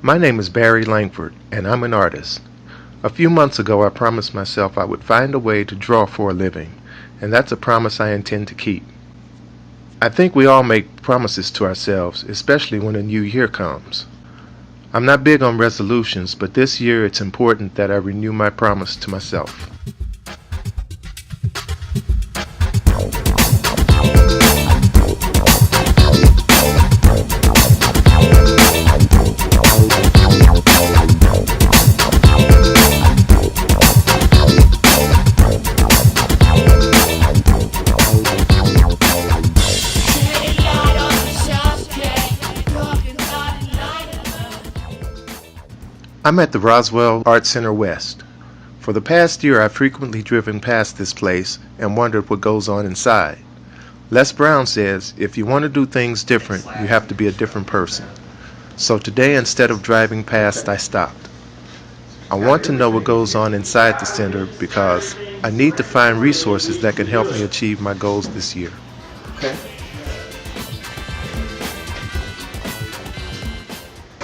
My name is Barry Langford, and I'm an artist. A few months ago I promised myself I would find a way to draw for a living, and that's a promise I intend to keep. I think we all make promises to ourselves, especially when a new year comes. I'm not big on resolutions, but this year it's important that I renew my promise to myself. I'm at the Roswell Art Center West. For the past year I've frequently driven past this place and wondered what goes on inside. Les Brown says, if you want to do things different, you have to be a different person. So today, instead of driving past, I stopped. I want to know what goes on inside the center because I need to find resources that can help me achieve my goals this year. Okay.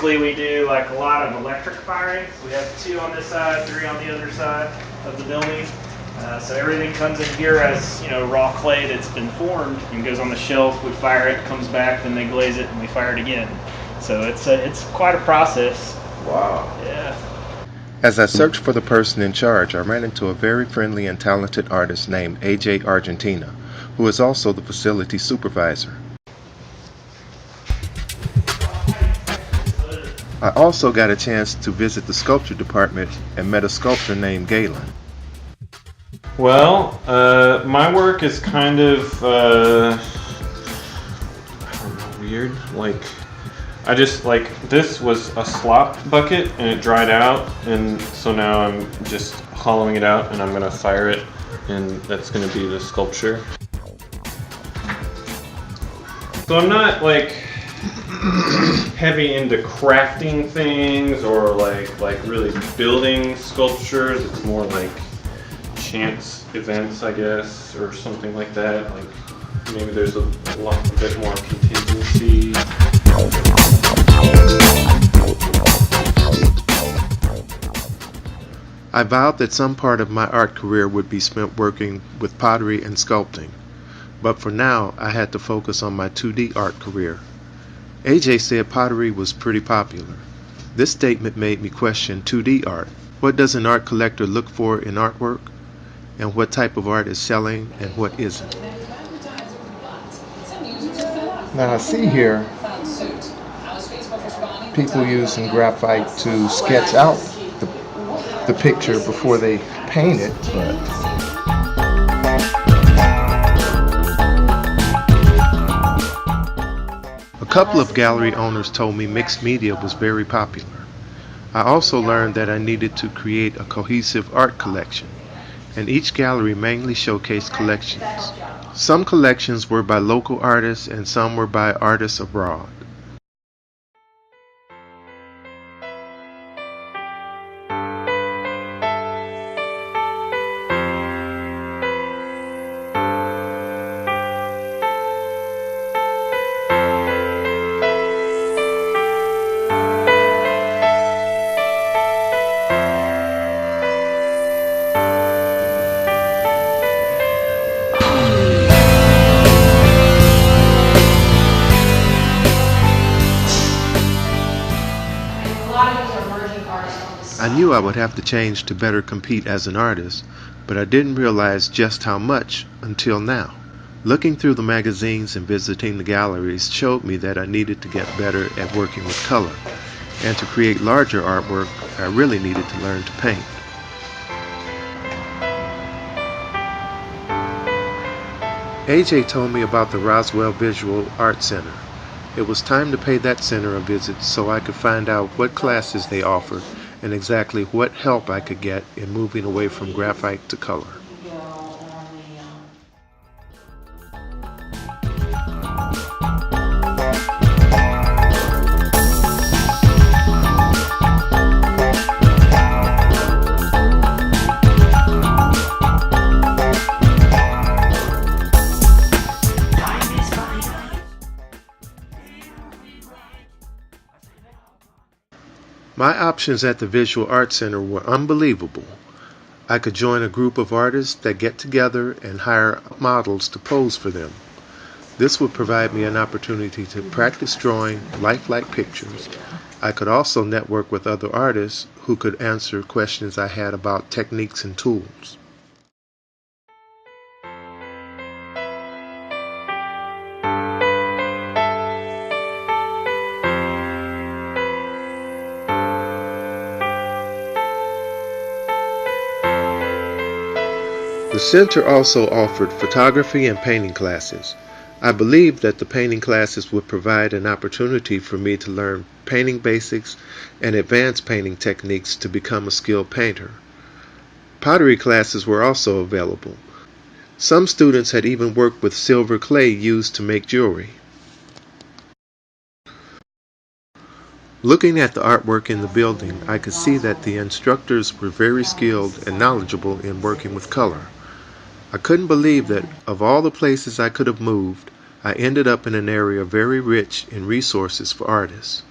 We do like a lot of electric firing. We have 2 on this side, 3 on the other side of the building. So everything comes in here as raw clay that's been formed and goes on the shelf. We fire it, comes back, then they glaze it, and we fire it again. So it's quite a process. Wow. Yeah. As I searched for the person in charge, I ran into a very friendly and talented artist named AJ Argentina, who is also the facility supervisor. I also got a chance to visit the sculpture department and met a sculptor named Galen. Well, my work is kind of, I don't know, weird. This was a slop bucket and it dried out, and so now I'm just hollowing it out and I'm gonna fire it, and that's gonna be the sculpture. So I'm not heavy into crafting things or like really building sculptures. It's more like chance events, I guess, or something like that. Like maybe there's a bit more contingency. I vowed that some part of my art career would be spent working with pottery and sculpting, but for now I had to focus on my 2D art career. AJ said pottery was pretty popular. This statement made me question 2D art. What does an art collector look for in artwork? And what type of art is selling and what isn't? Now I see here people using graphite to sketch out the picture before they paint it, but a couple of gallery owners told me mixed media was very popular. I also learned that I needed to create a cohesive art collection, and each gallery mainly showcased collections. Some collections were by local artists and some were by artists abroad. I knew I would have to change to better compete as an artist, but I didn't realize just how much until now. Looking through the magazines and visiting the galleries showed me that I needed to get better at working with color, and to create larger artwork, I really needed to learn to paint. AJ told me about the Roswell Visual Art Center. It was time to pay that center a visit so I could find out what classes they offered and exactly what help I could get in moving away from graphite to color. My options at the Visual Art Center were unbelievable. I could join a group of artists that get together and hire models to pose for them. This would provide me an opportunity to practice drawing lifelike pictures. I could also network with other artists who could answer questions I had about techniques and tools. The center also offered photography and painting classes. I believed that the painting classes would provide an opportunity for me to learn painting basics and advanced painting techniques to become a skilled painter. Pottery classes were also available. Some students had even worked with silver clay used to make jewelry. Looking at the artwork in the building, I could see that the instructors were very skilled and knowledgeable in working with color. I couldn't believe that of all the places I could have moved, I ended up in an area very rich in resources for artists.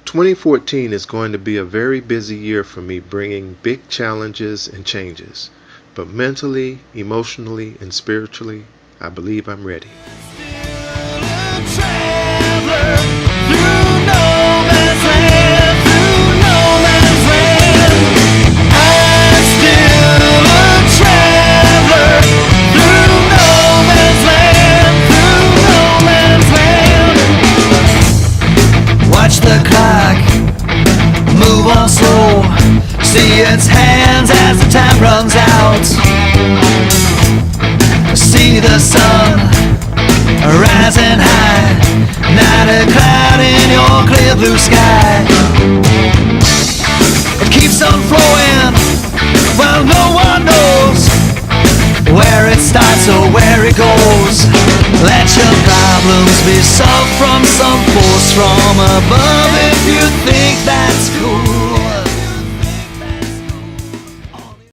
"2014 is going to be a very busy year for me, bringing big challenges and changes. But mentally, emotionally, and spiritually, I believe I'm ready." Watch the clock move on slow. See its hands as the time runs out. See the sun rising high. Not a cloud in your clear blue sky. It keeps on flowing while no one knows where it starts or where it goes. Let your problems be solved from some force from above if you think that's cool.